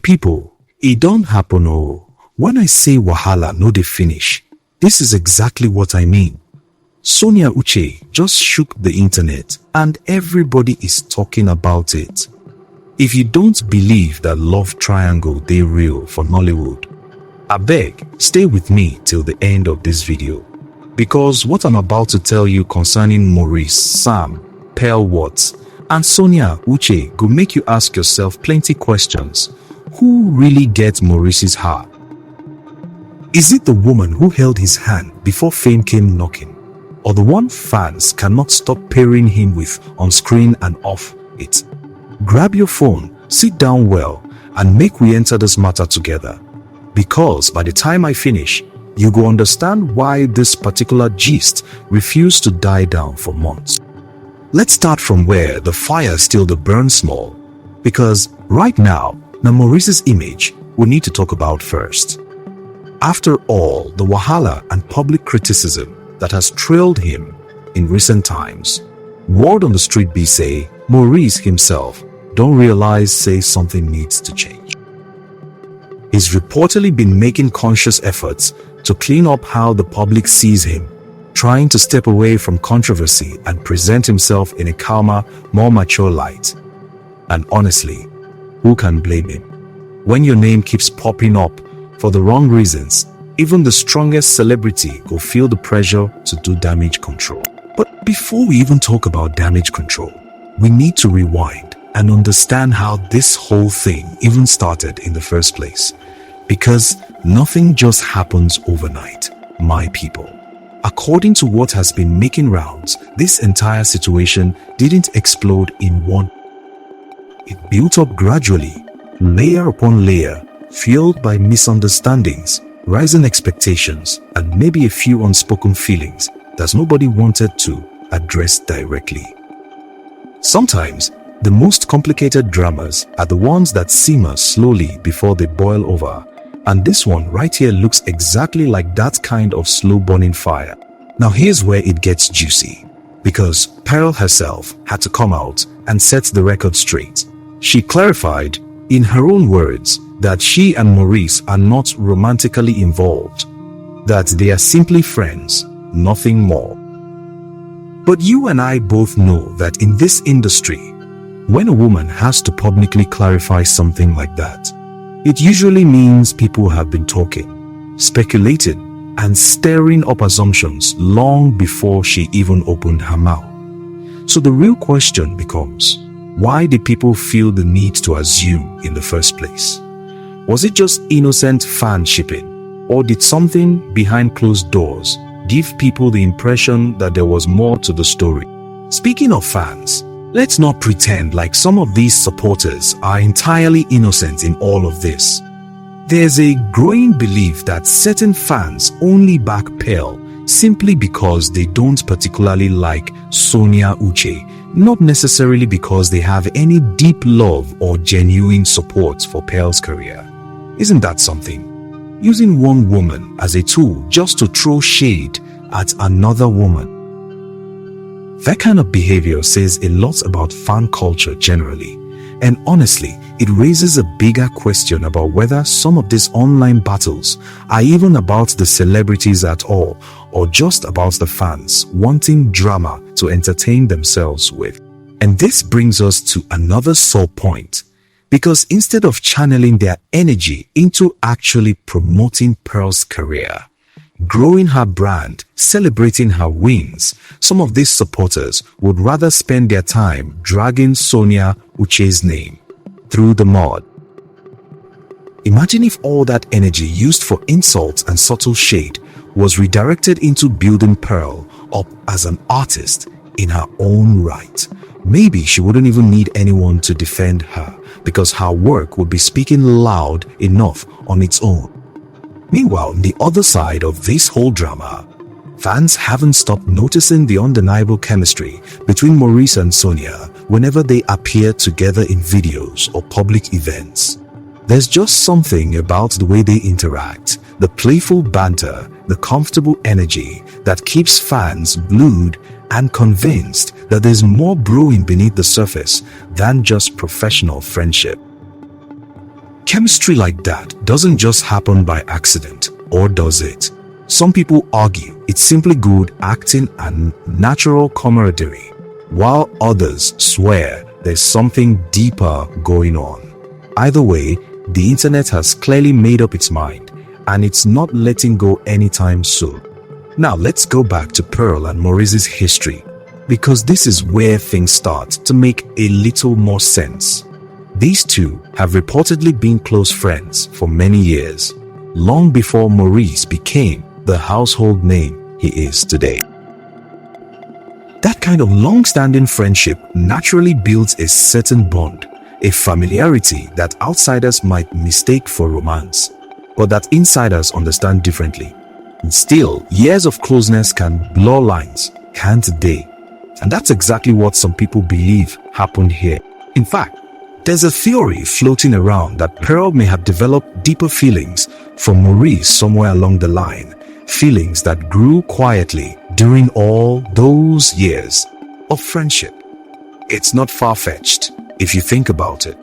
People, it don't happen oh. When I say wahala no dey finish, this is exactly what I mean. Sonia Uch just shook the internet and everybody is talking about it. If you don't believe that love triangle dey real for Nollywood, abeg stay with me till the end of this video, because what I'm about to tell you concerning Maurice, Sam, Pearl Watts and Sonia Uch go make you ask yourself plenty questions. Who really gets Maurice's heart? Is it the woman who held his hand before fame came knocking, or the one fans cannot stop pairing him with on screen and off it? Grab your phone, sit down well, and make we enter this matter together, because by the time I finish, you go understand why this particular gist refused to die down for months. Let's start from where the fire still burns small, because right now, Maurice's image we need to talk about first. After all the wahala and public criticism that has trailed him in recent times, word on the street be say Maurice himself don't realize say something needs to change. He's reportedly been making conscious efforts to clean up how the public sees him, trying to step away from controversy and present himself in a calmer, more mature light. And honestly, who can blame him? When your name keeps popping up for the wrong reasons, even the strongest celebrity will feel the pressure to do damage control. But before we even talk about damage control, we need to rewind and understand how this whole thing even started in the first place. Because nothing just happens overnight, my people. According to what has been making rounds, this entire situation didn't explode in one. It built up gradually, layer upon layer, fueled by misunderstandings, rising expectations, and maybe a few unspoken feelings that nobody wanted to address directly. Sometimes, the most complicated dramas are the ones that simmer slowly before they boil over, and this one right here looks exactly like that kind of slow-burning fire. Now here's where it gets juicy, because Pearl herself had to come out and set the record straight. She clarified, in her own words, that she and Maurice are not romantically involved, that they are simply friends, nothing more. But you and I both know that in this industry, when a woman has to publicly clarify something like that, it usually means people have been talking, speculating, and stirring up assumptions long before she even opened her mouth. So the real question becomes, why did people feel the need to assume in the first place? Was it just innocent fan shipping, or did something behind closed doors give people the impression that there was more to the story? Speaking of fans, let's not pretend like some of these supporters are entirely innocent in all of this. There's a growing belief that certain fans only back Pearl simply because they don't particularly like Sonia Uch, not necessarily because they have any deep love or genuine support for Pearl's career. Isn't that something? Using one woman as a tool just to throw shade at another woman. That kind of behavior says a lot about fan culture generally, and honestly, it raises a bigger question about whether some of these online battles are even about the celebrities at all, or just about the fans wanting drama to entertain themselves with. And this brings us to another sore point, because instead of channeling their energy into actually promoting Pearl's career, growing her brand, celebrating her wins, some of these supporters would rather spend their time dragging Sonia Uche's name through the mud. Imagine if all that energy used for insults and subtle shade was redirected into building Pearl up as an artist in her own right. Maybe she wouldn't even need anyone to defend her, because her work would be speaking loud enough on its own. Meanwhile, on the other side of this whole drama, fans haven't stopped noticing the undeniable chemistry between Maurice and Sonia whenever they appear together in videos or public events. There's just something about the way they interact, the playful banter, the comfortable energy that keeps fans glued and convinced that there's more brewing beneath the surface than just professional friendship. Chemistry like that doesn't just happen by accident, or does it? Some people argue it's simply good acting and natural camaraderie, while others swear there's something deeper going on. Either way, the internet has clearly made up its mind, and it's not letting go anytime soon. Now let's go back to Pearl and Maurice's history, because this is where things start to make a little more sense. These two have reportedly been close friends for many years, long before Maurice became the household name he is today. That kind of long-standing friendship naturally builds a certain bond, a familiarity that outsiders might mistake for romance, but that insiders understand differently. And still, years of closeness can blur lines, can't they? And that's exactly what some people believe happened here. In fact, there's a theory floating around that Pearl may have developed deeper feelings for Maurice somewhere along the line, feelings that grew quietly during all those years of friendship. It's not far-fetched if you think about it.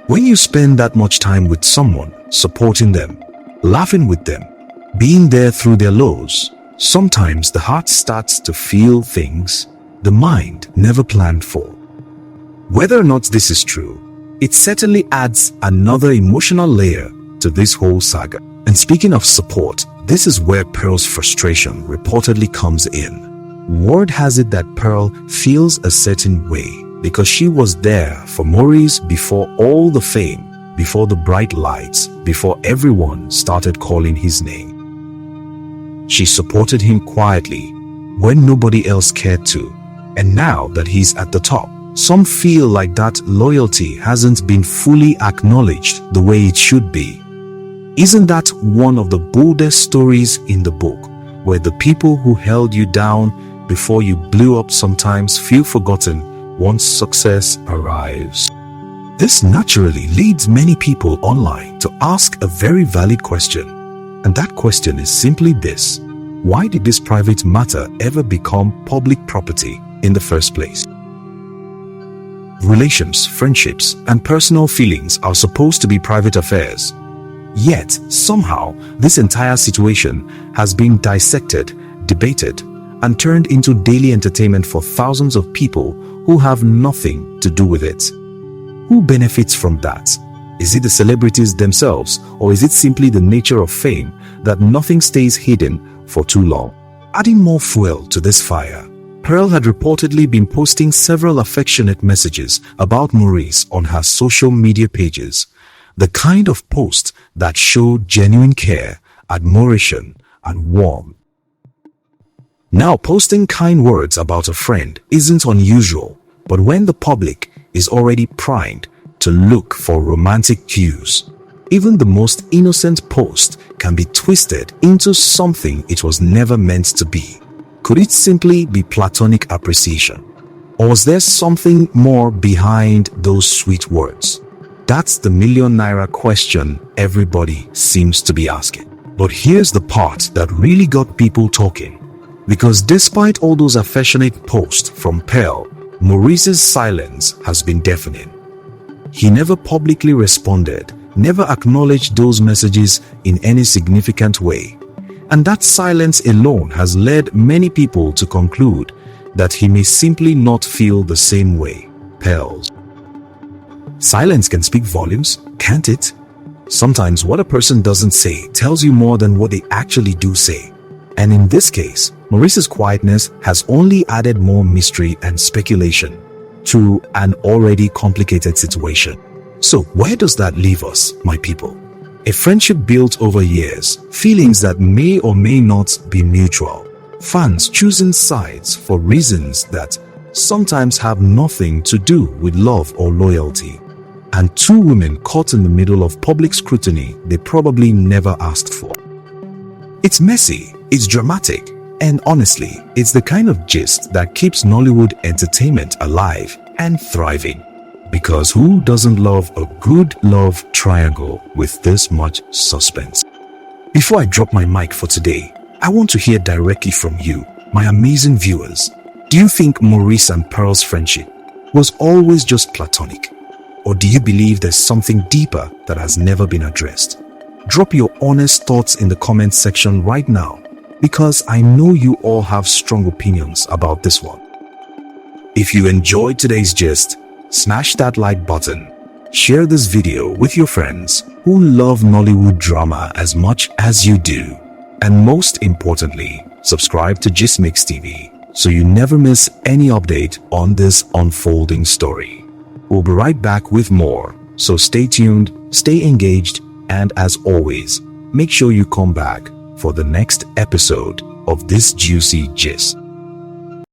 When you spend that much time with someone, supporting them, laughing with them, being there through their lows, sometimes the heart starts to feel things the mind never planned for. Whether or not this is true, it certainly adds another emotional layer to this whole saga. And speaking of support, this is where Pearl's frustration reportedly comes in. Word has it that Pearl feels a certain way because she was there for Maurice before all the fame, before the bright lights, before everyone started calling his name. She supported him quietly when nobody else cared to, and now that he's at the top, some feel like that loyalty hasn't been fully acknowledged the way it should be. Isn't that one of the boldest stories in the book, where the people who held you down before you blew up sometimes feel forgotten once success arrives? This naturally leads many people online to ask a very valid question, and that question is simply this: why did this private matter ever become public property in the first place? Relations, friendships, and personal feelings are supposed to be private affairs. Yet, somehow, this entire situation has been dissected, debated, and turned into daily entertainment for thousands of people who have nothing to do with it. Who benefits from that? Is it the celebrities themselves, or is it simply the nature of fame that nothing stays hidden for too long? Adding more fuel to this fire, Pearl had reportedly been posting several affectionate messages about Maurice on her social media pages, the kind of post that showed genuine care, admiration, and warmth. Now, posting kind words about a friend isn't unusual, but when the public is already primed to look for romantic cues, even the most innocent post can be twisted into something it was never meant to be. Could it simply be platonic appreciation? Or was there something more behind those sweet words? That's the million-naira question everybody seems to be asking. But here's the part that really got people talking. Because despite all those affectionate posts from Pearl, Maurice's silence has been deafening. He never publicly responded, never acknowledged those messages in any significant way. And that silence alone has led many people to conclude that he may simply not feel the same way. Pearl's silence can speak volumes, can't it? Sometimes what a person doesn't say tells you more than what they actually do say. And in this case, Maurice's quietness has only added more mystery and speculation to an already complicated situation. So where does that leave us, my people? A friendship built over years, feelings that may or may not be mutual, fans choosing sides for reasons that sometimes have nothing to do with love or loyalty, and two women caught in the middle of public scrutiny they probably never asked for. It's messy, it's dramatic, and honestly, it's the kind of gist that keeps Nollywood entertainment alive and thriving. Because who doesn't love a good love triangle with this much suspense? Before I drop my mic for today, I want to hear directly from you, my amazing viewers. Do you think Maurice and Pearl's friendship was always just platonic? Or do you believe there's something deeper that has never been addressed? Drop your honest thoughts in the comment section right now, because I know you all have strong opinions about this one. If you enjoyed today's gist, smash that like button. Share this video with your friends who love Nollywood drama as much as you do. And most importantly, subscribe to Gistmix TV so you never miss any update on this unfolding story. We'll be right back with more, so stay tuned, stay engaged, and as always, make sure you come back for the next episode of this juicy gist.